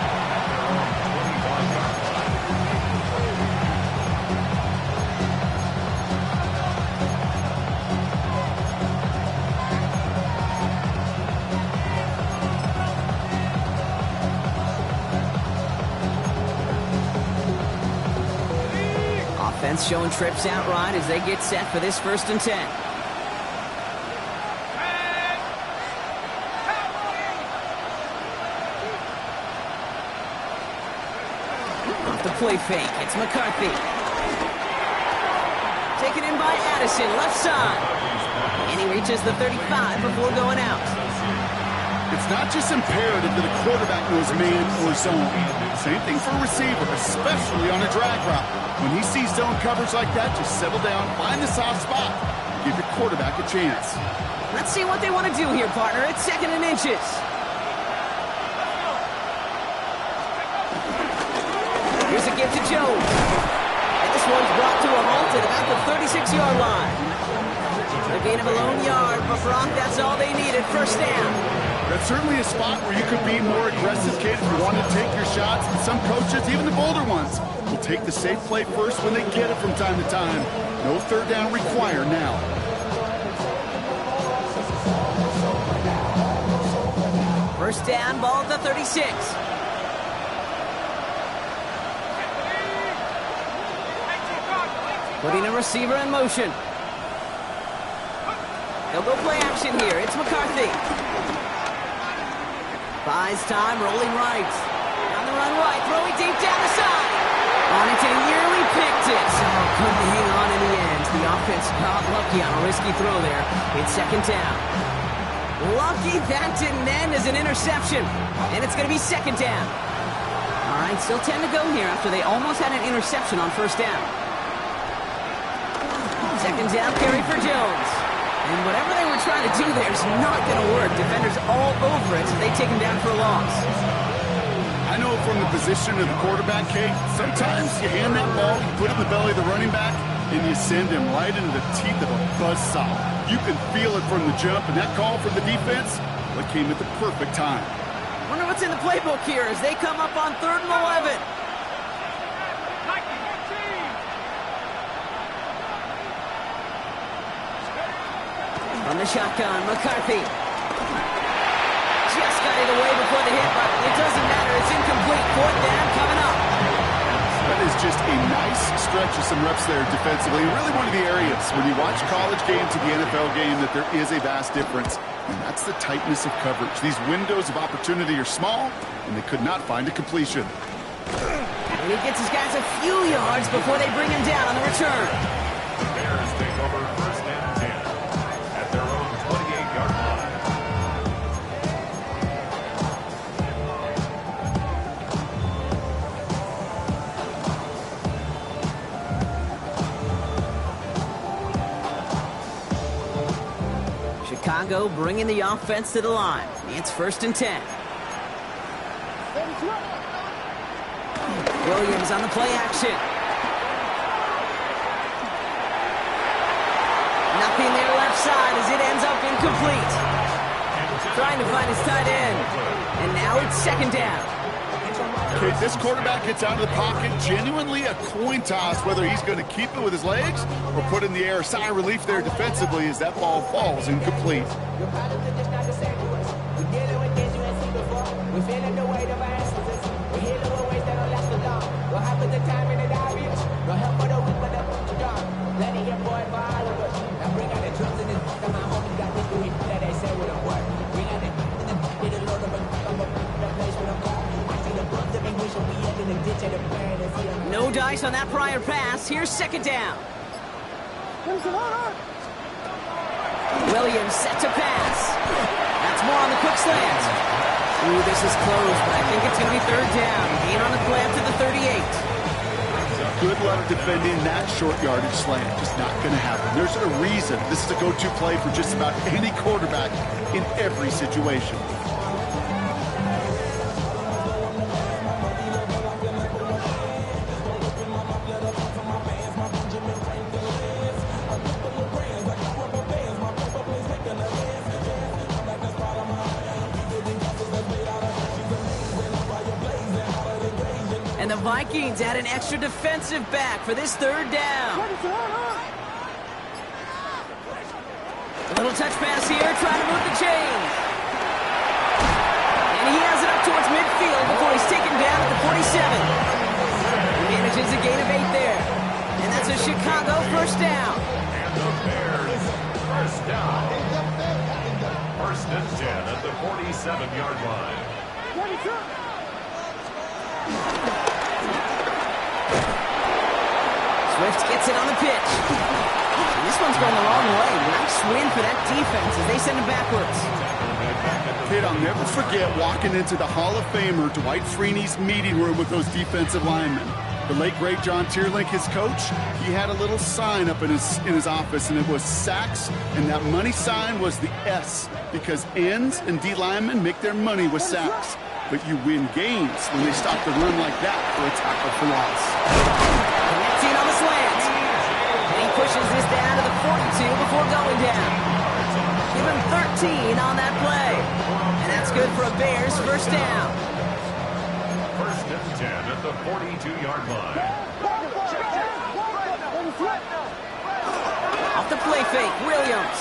Offense showing trips outright as they get set for this 1st and 10. Off the play fake, it's McCarthy. Taken in by Addison, left side. And he reaches the 35 before going out. It's not just imperative that a quarterback knows man or zone. Same thing for a receiver, especially on a drag route. When he sees zone coverage like that, just settle down, find the soft spot, give your quarterback a chance. Let's see what they want to do here, partner. It's 2nd and inches. Here's a give to Jones. And this one's brought to a halt at about the 36-yard line. The gain of a lone yard, but Brock, that's all they needed. 1st down. That's certainly a spot where you could be more aggressive, kid, if you want to take your shots. And some coaches, even the bolder ones, will take the safe play first when they get it from time to time. No 3rd down required now. First down, ball at the 36. Putting a receiver in motion. They'll go play action here. It's McCarthy. Buys time, rolling right. On the run right, throwing deep down the side. On it, and nearly picked it. So couldn't hang on in the end. The offense got lucky on a risky throw there. It's 2nd down. Lucky that didn't end as an interception. And it's going to be 2nd down. All right, still 10 to go here after they almost had an interception on 1st down. 2nd down carry for Jones. And whatever they were trying to do there is not going to work. Defenders all over it, so they take him down for a loss. I know from the position of the quarterback, Kate, sometimes you hand that ball, you put it in the belly of the running back, and you send him right into the teeth of a buzzsaw. You can feel it from the jump, and that call from the defense, well, it came at the perfect time. Wonder what's in the playbook here as they come up on 3rd and 11. From the shotgun, McCarthy. Just got it away before the hit, but it doesn't matter. It's incomplete. 4th down coming up. That is just a nice stretch of some reps there defensively. And really one of the areas when you watch college game to the NFL game that there is a vast difference. And that's the tightness of coverage. These windows of opportunity are small, and they could not find a completion. And he gets his guys a few yards before they bring him down on the return. The Bears take over 1st and 10 at their own 28-yard line. Chicago bringing the offense to the line. It's 1st and 10. Williams on the play action. Nothing there left side as it ends up incomplete. Trying to find his tight end. And now it's 2nd down. Okay, this quarterback gets out of the pocket, genuinely a coin toss whether he's going to keep it with his legs or put it in the air. Sigh of relief there defensively as that ball falls incomplete. No dice on that prior pass. Here's second down. Williams set to pass. That's more on the Cook slant. Ooh, this is close, but I think it's going to be third down. Gain on the play up to the 38. Good luck defending that short yardage slant. Just not going to happen. There's a reason this is a go-to play for just about any quarterback in every situation. And the Vikings add an extra defensive back for this third down. A little touch pass here, trying to move the chains. And he has it up towards midfield before he's taken down at the 47. He manages a gain of 8 there. And that's a Chicago first down. And the Bears first down. First and 10 at the 47-yard line. Swift gets it on the pitch. And this one's going a long way. Nice win for that defense as they send him backwards. Kid, I'll never forget walking into the Hall of Famer Dwight Freeney's meeting room with those defensive linemen. The late, great John Tierlink, his coach, he had a little sign up in his office, and it was sacks, and that money sign was the S, because ends and D linemen make their money with sacks. But you win games when they stop the run like that for a tackle for loss. Connecting on the slant. And he pushes this down to the 42 before going down. Give him 13 on that play. And that's good for a Bears first down. First and 10 at the 42-yard line. Off the play fake, Williams.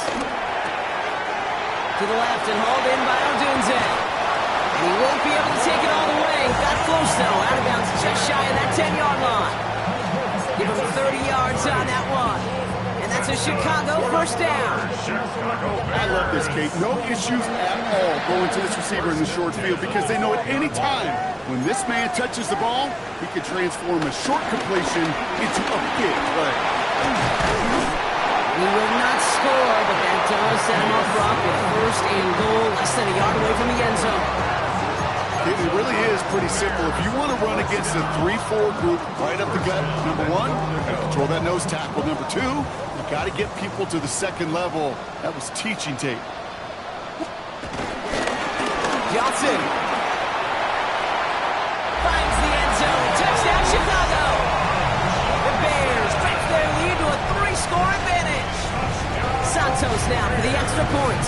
To the left and hauled in by Odunze. And he won't be able to take it all the way. Got close, though. Out of bounds just shy of that 10-yard line. Give him 30 yards on that one. And that's a Chicago first down. I love this, Kate. No issues at all going to this receiver in the short field because they know at any time when this man touches the ball, he can transform a short completion into a big play. He will not score, but that does set him up front with first and goal, less than a yard away from the end zone. It really is pretty simple. If you want to run against a 3-4 group right up the gut, number one, you got to control that nose tackle. Number two, you got to get people to the second level. That was teaching tape. Johnson finds the end zone. Touchdown, Chicago. The Bears stretch their lead to a 3-score advantage. Santos now for the extra point.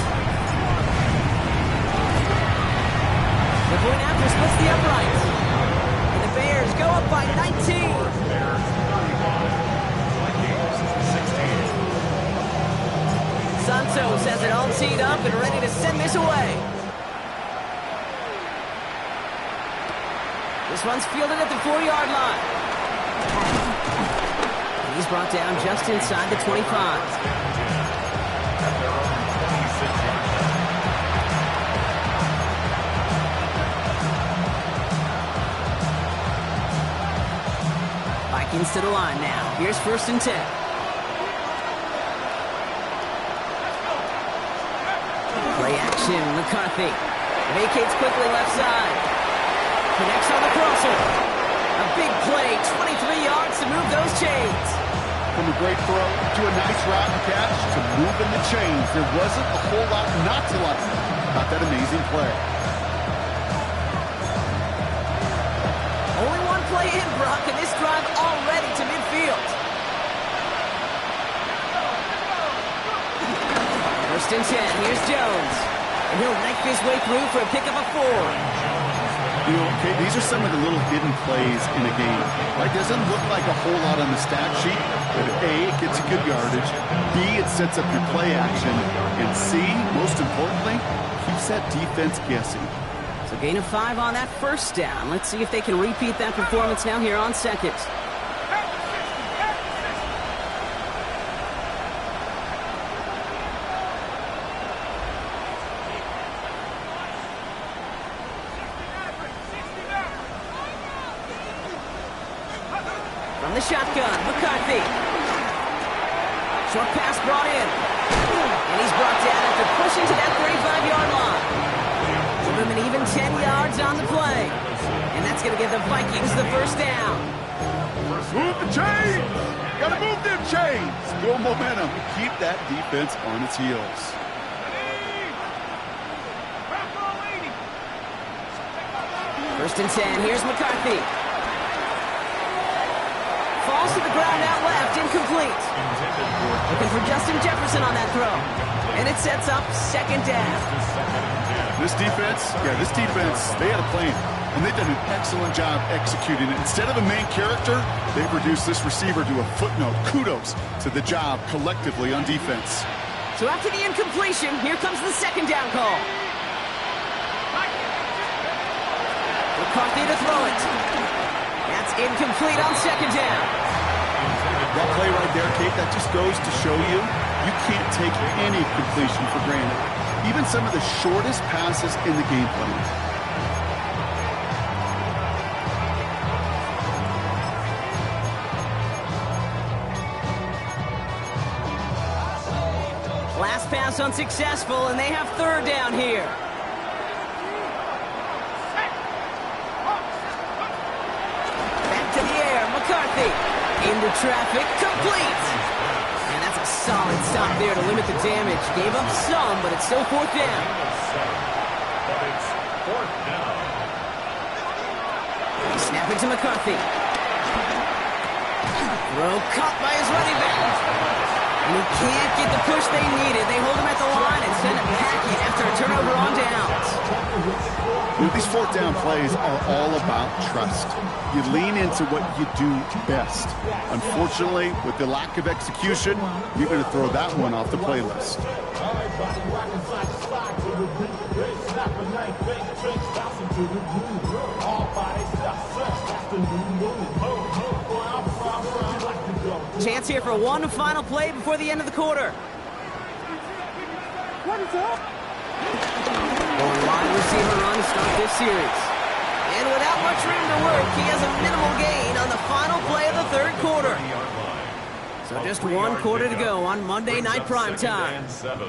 The point after splits the uprights. And the Bears go up by 19. Santos has it all teed up and ready to send this away. This one's fielded at the 4-yard line. And he's brought down just inside the 25. Vikings to the line now. Here's first and 10. Play action, McCarthy. Vacates quickly left side. Connects on the crosser. A big play, 23 yards to move those chains. From a great throw to a nice route and catch to moving the chains. There wasn't a whole lot not to like about that amazing play. Only one play in, Brock, and this drive already to midfield. First and 10, here's Jones. And he'll knife his way through for a pickup of 4. You know, okay, these are some of the little hidden plays in a game. Like, doesn't look like a whole lot on the stat sheet, but A, it gets a good yardage, B, it sets up your play action, and C, most importantly, keeps that defense guessing. So gain of 5 on that first down. Let's see if they can repeat that performance now here on second. From the shotgun, McCarthy. Short pass brought in. And he's brought down after pushing to that 35-yard line. Give him an even 10 yards on the play. And that's going to give the Vikings the first down. Move the chains! Gotta move them chains! Build momentum. Keep that defense on its heels. First and 10. Here's McCarthy. Falls to the ground out left. Incomplete. Looking for Justin Jefferson on that throw. And it sets up second down. This defense, they had a plan. And they've done an excellent job executing it. Instead of a main character, they've reduced this receiver to a footnote. Kudos to the job collectively on defense. So after the incompletion, here comes the second down call. McCarthy to throw it. That's incomplete on second down. That play right there, Kate, that just goes to show you, you can't take any completion for granted. Even some of the shortest passes in the game plan. Last pass unsuccessful, and they have third down here. Back to the air, McCarthy. Into traffic, complete. And that's a solid stop there to limit the damage. Gave up some, but it's still fourth down. But it's fourth down. Snap it to McCarthy. Throw caught by his running back. And he can't get the push they needed. They hold him at the line and send him packing after a turnover on downs. These fourth down plays are all about trust. You lean into what you do best. Unfortunately, with the lack of execution, you're going to throw that one off the playlist. Chance here for one final play before the end of the quarter. What is up? Going wide receiver run to start this series. And without much room to work, he has a minimal gain on the final play of the third quarter. So just one quarter to go on Monday Night Primetime.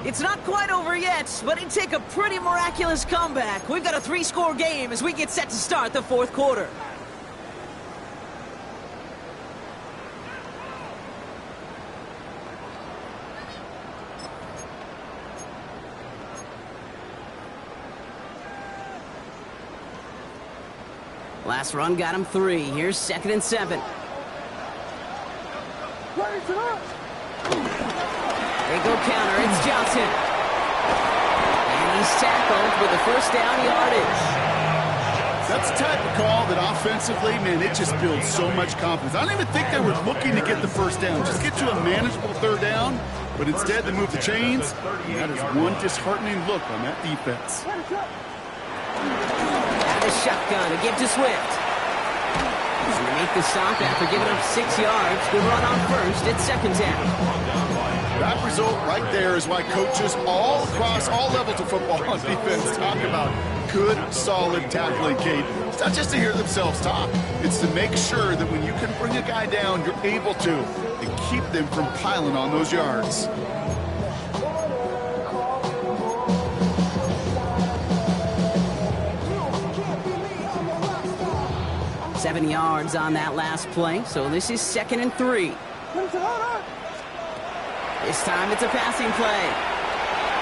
It's not quite over yet, but it'd take a pretty miraculous comeback. We've got a 3-score game as we get set to start the fourth quarter. Last run got him 3. Here's second and 7. They go counter. It's Johnson. And he's tackled with a first down yardage. That's the type of call that offensively, man, it just builds so much confidence. I don't even think they were looking to get the first down. Just get to a manageable third down. But instead, they move the chains. And that is one disheartening look on that defense. The shotgun to give to Swift. He's going to make the stop after giving up 6 yards. Good run on first. It's second down. That result right there is why coaches all across all levels of football on defense talk about good, solid tackling, Kate. It's not just to hear themselves talk. It's to make sure that when you can bring a guy down, you're able to and keep them from piling on those yards. 7 yards on that last play, so this is second and 3. This time it's a passing play.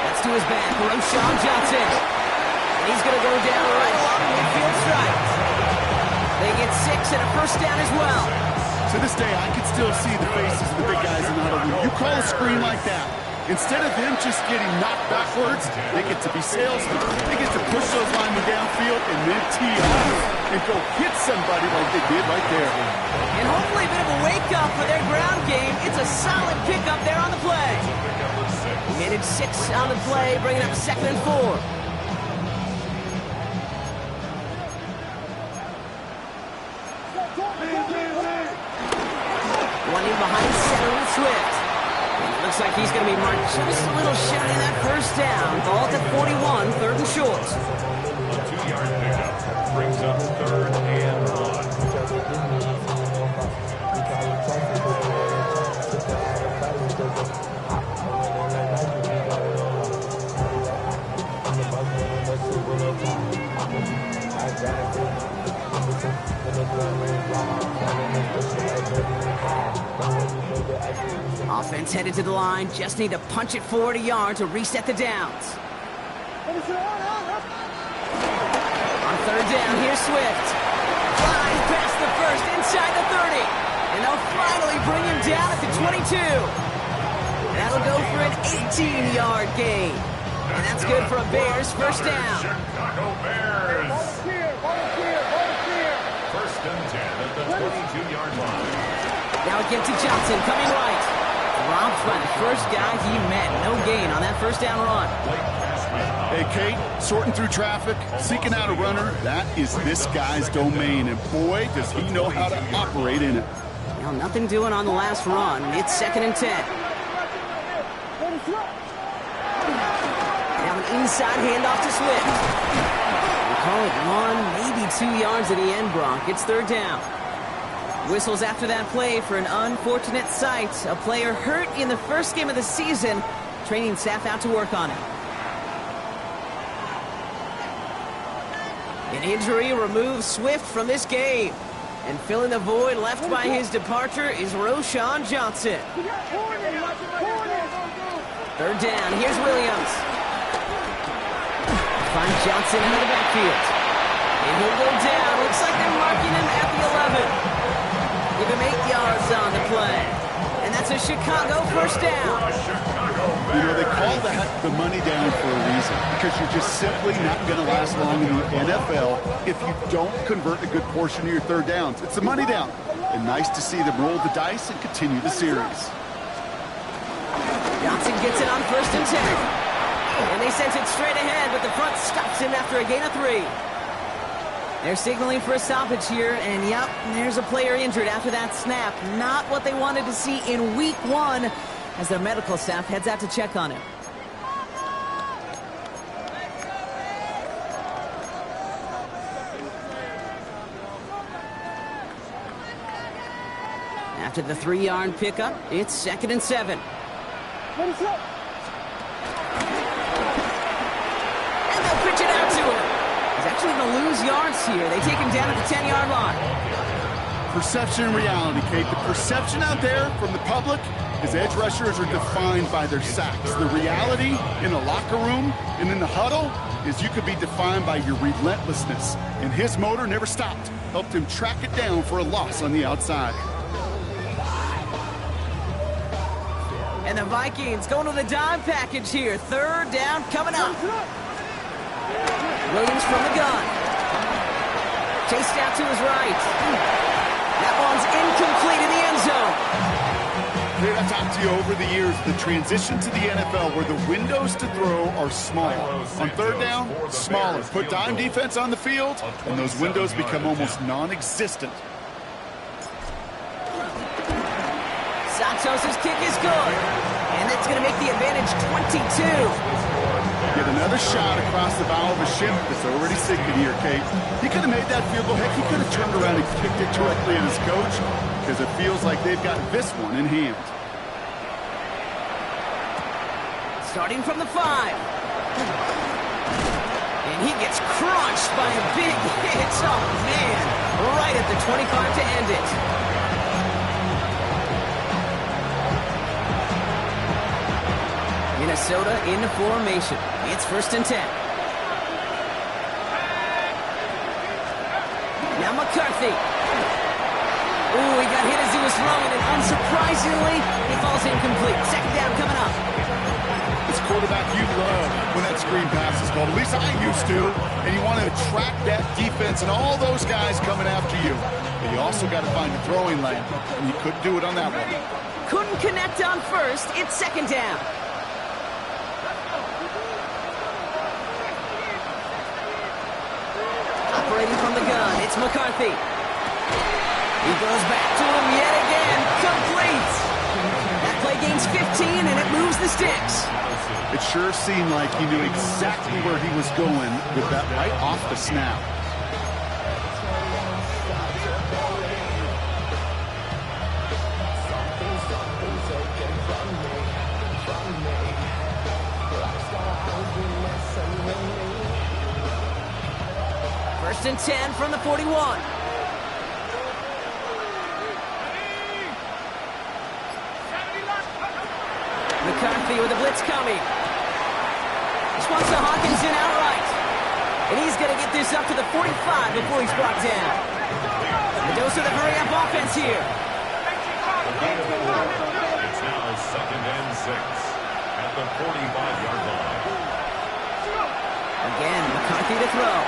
That's to his back, Roschon Johnson. And he's going to go down right along the midfield stripe. They get 6 and a first down as well. To this day, I can still see the faces of the big guys in the huddle. You call a screen like that, instead of them just getting knocked backwards, they get to be salesmen. They get to push those linemen downfield and then tee off and go hit somebody like they did right there. And hopefully a bit of a wake-up for their ground game. It's a solid pickup there on the play. He made it 6 on the play, bringing up second and 4. Running behind center with Swift. Looks like he's going to be marked just a little shy of that first down. Ball at 41, third and short. A 2-yard pickup brings up third and 1. Offense headed to the line. Just need to punch it forward a yard to reset the downs. On third down, here's Swift. Flies past the first, inside the 30. And they'll finally bring him down at the 22. That'll go for an 18-yard gain. And that's good for a Bears first down. Chicago Bears. First and 10 at the 22-yard line. Now again to Johnson, coming right. Dropped by the first guy he met. No gain on that first down run. Hey, Kate, sorting through traffic, seeking out a runner, that is this guy's domain. And boy, does he know how to operate in it. Well, nothing doing on the last run. It's 2nd and 10. Now an inside handoff to Swift. We'll call it 1, maybe 2 yards at the end, Brock. It's third down. Whistles after that play for an unfortunate sight. A player hurt in the first game of the season. Training staff out to work on it. An injury removes Swift from this game. And filling the void left by his departure is Roschon Johnson. Third down, here's Williams. Finds Johnson out of the backfield. And he'll go down. Looks like they're marking him at the 11. Give him 8 yards on the play. And that's a Chicago first down. You know, they call that the money down for a reason, because you're just simply not going to last long in the NFL if you don't convert a good portion of your third downs. It's the money down. And nice to see them roll the dice and continue the series. Johnson gets it on first and 10. And they sent it straight ahead, but the front stops him after a gain of 3. They're signaling for a stoppage here, and yep, there's a player injured after that snap. Not what they wanted to see in week 1 as their medical staff heads out to check on him. After the 3-yard pickup, it's 2nd and 7. And they'll pitch it out to him. He's actually going to lose yards here. They take him down at the 10-yard line. Perception and reality, Kate. The perception out there from the public is edge rushers are defined by their sacks. The reality in the locker room and in the huddle is you could be defined by your relentlessness. And his motor never stopped. Helped him track it down for a loss on the outside. And the Vikings going to the dime package here. Third down coming up. Williams from the gun. Chased out to his right. That one's incomplete in the end zone. Dude, I've talked to you over the years, the transition to the NFL where the windows to throw are small. On third down, smaller. Put dime defense on the field, and those windows become almost non-existent. Santos' kick is good. And that's going to make the advantage 22. Get another shot across the bow of a ship that's already sinking here, Kate. He could have made that field goal. Heck, he could have turned around and kicked it directly at his coach, because it feels like they've got this one in hand. Starting from the 5. And he gets crunched by a big hit. Oh, man. Right at the 25 to end it. Minnesota in the formation. It's 1st and 10. Now McCarthy. Ooh, he got hit as he was throwing, and unsurprisingly, he falls incomplete. 2nd down coming up. This quarterback, you love when that screen pass is called. At least I used to. And you want to attract that defense and all those guys coming after you. But you also got to find a throwing lane, and you couldn't do it on that one. Couldn't connect on first. It's 2nd down. Operating from the gun, it's McCarthy. He goes back to him yet again. Complete. That play gains 15, and it moves the sticks. It sure seemed like he knew exactly where he was going with that right off the snap. First and 10 from the 41. McCarthy with a blitz coming. This wants to Hawkins in outright. And he's going to get this up to the 45 before he's brought down. The dose of the hurry-up offense here. It's now 2nd and 6 at the 45-yard line. Again, McCarthy to throw.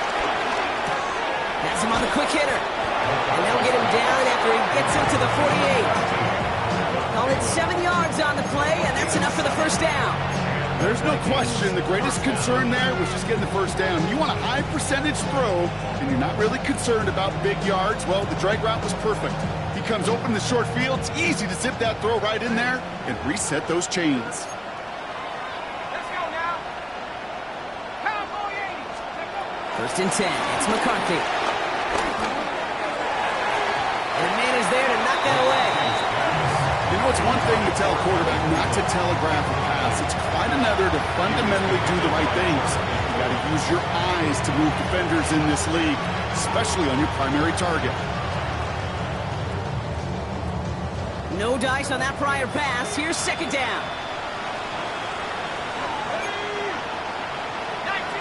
Has him on the quick hitter. And they'll get him down after he gets him to the 48. Call it 7 yards on the play, and that's enough for the first down. There's no question. The greatest concern there was just getting the first down. You want a high percentage throw, and you're not really concerned about big yards. Well, the drag route was perfect. He comes open in the short field. It's easy to zip that throw right in there and reset those chains. Let's go now. Cowboy 80. First and 10. It's McCarthy. And the man is there to knock that away. You know, it's one thing to tell a quarterback not to telegraph a pass. It's quite another to fundamentally do the right things. You got to use your eyes to move defenders in this league, especially on your primary target. No dice on that prior pass. Here's second down. 19,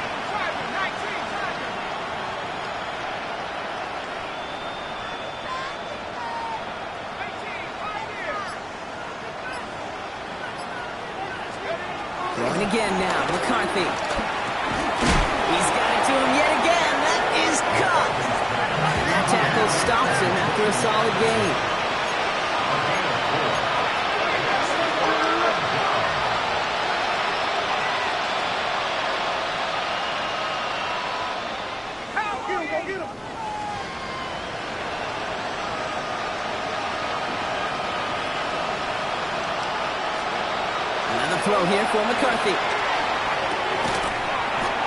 Throwing again now, McCarthy. He's got it to him yet again. That is caught. That tackle stops him after a solid gain. Throw here for McCarthy.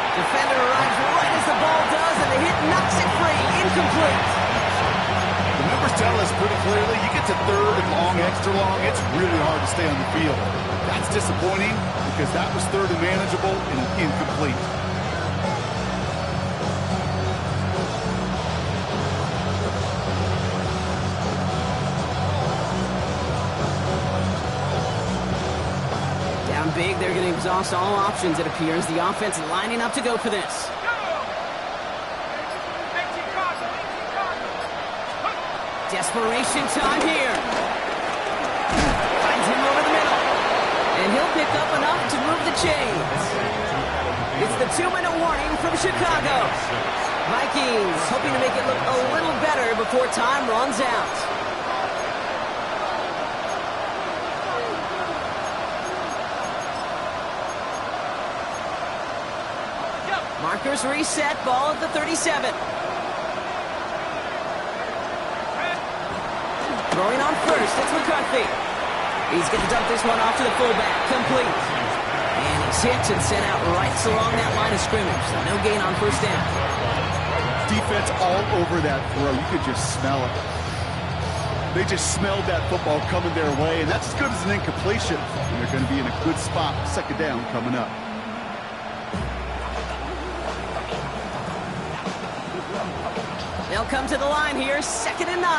Defender arrives right as the ball does, and the hit knocks it free. Incomplete. The numbers tell us pretty clearly, you get to third and long, extra long, it's really hard to stay on the field. That's disappointing because that was third and manageable and incomplete. Big, they're going to exhaust all options, it appears. The offense lining up to go for this. Desperation time here. Finds him over the middle. And he'll pick up enough to move the chains. It's the 2-minute warning from Chicago. Vikings hoping to make it look a little better before time runs out. Markers reset, ball at the 37. Throwing on first, it's McCarthy. He's going to dump this one off to the fullback, complete. And he's hit and sent out right along that line of scrimmage. So no gain on first down. Defense all over that throw. You could just smell it. They just smelled that football coming their way, and that's as good as an incompletion. And they're going to be in a good spot, second down coming up. They'll come to the line here, 2nd and 9.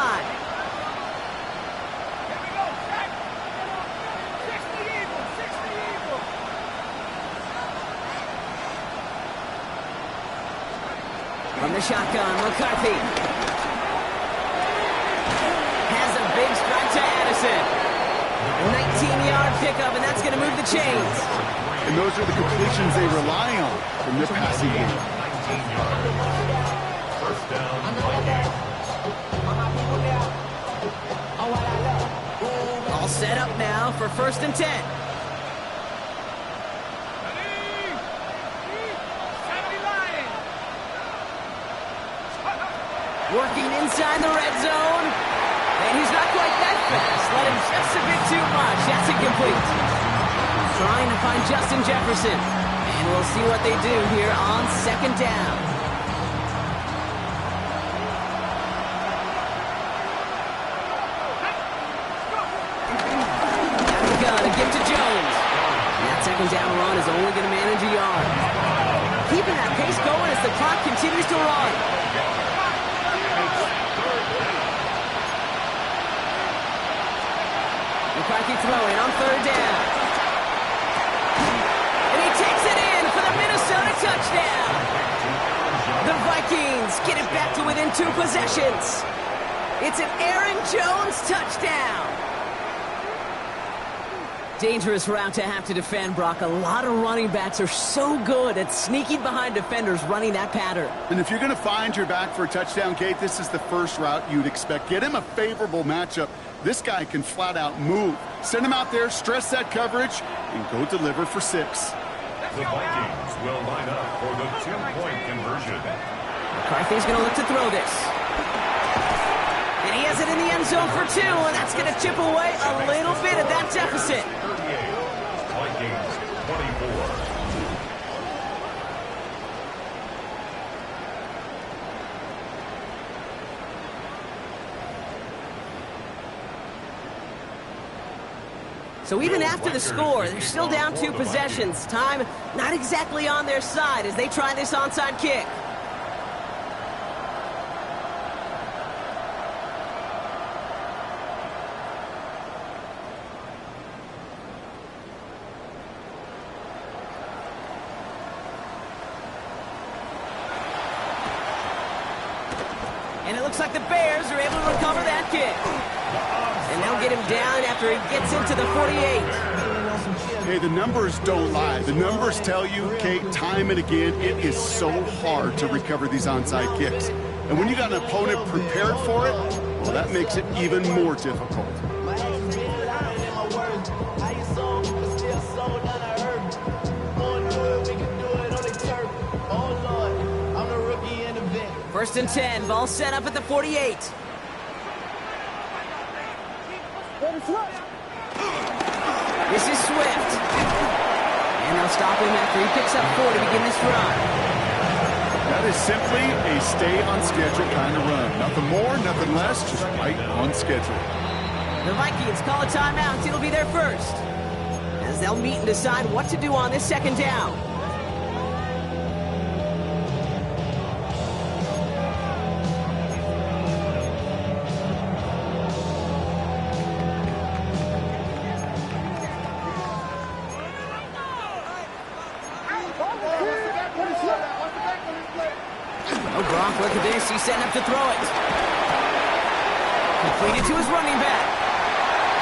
From the shotgun, McCarthy. Has a big strike to Addison. A 19-yard pickup, and that's going to move the chains. And those are the completions they rely on from their passing game. 19 yards. First down, Vikings. All set up now for 1st and 10. Working inside the red zone. And he's not quite that fast. Let him just a bit too much. That's incomplete. Trying to find Justin Jefferson. And we'll see what they do here on 2nd down. Give to Jones. That 2nd down run is only going to manage a yard. Keeping that pace going as the clock continues to run. McCarthy throwing on 3rd down. And he takes it in for the Minnesota touchdown. The Vikings get it back to within 2 possessions. It's an Aaron Jones touchdown. Dangerous route to have to defend, Brock. A lot of running backs are so good at sneaking behind defenders running that pattern. And if you're going to find your back for a touchdown, Kate, this is the first route you'd expect. Get him a favorable matchup. This guy can flat out move. Send him out there, stress that coverage, and go deliver for 6. The Vikings will line up for the 2-point conversion. McCarthy's going to look to throw this. And he has it in the end zone for 2, and that's going to chip away a little bit of that deficit. 38, Vikings 24. So even after the score, they're still down 2 possessions. Time not exactly on their side as they try this onside kick. And it looks like the Bears are able to recover that kick. And they'll get him down after he gets into the 48. Hey, the numbers don't lie. The numbers tell you, Kate, time and again, it is so hard to recover these onside kicks. And when you got an opponent prepared for it, well, that makes it even more difficult. First and 10, ball set up at the 48. This is Swift. And they'll stop him after he picks up 4 to begin this run. That is simply a stay-on-schedule kind of run. Nothing more, nothing less, just right on schedule. The Vikings call a timeout. It'll be their first, as they'll meet and decide what to do on this 2nd down. Look at this, he's setting up to throw it. Completed to his running back.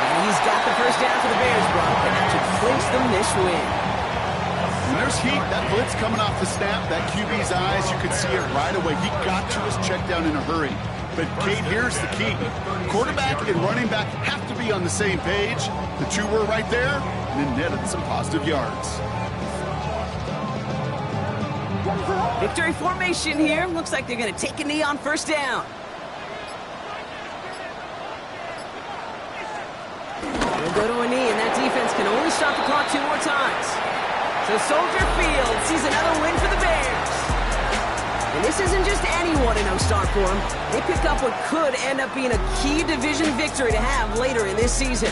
And he's got the first down for the Bears, Brock, and that should clinch them this win. When there's heat, that blitz coming off the snap, that QB's eyes, you could see it right away. He got to his check down in a hurry. But, Kate, here's the key. Quarterback and running back have to be on the same page. The 2 were right there, and then netted some positive yards. Victory formation here. Looks like they're going to take a knee on 1st down. They'll go to a knee, and that defense can only stop the clock 2 more times. So Soldier Field sees another win for the Bears. And this isn't just any 1-0 start for them. They pick up what could end up being a key division victory to have later in this season.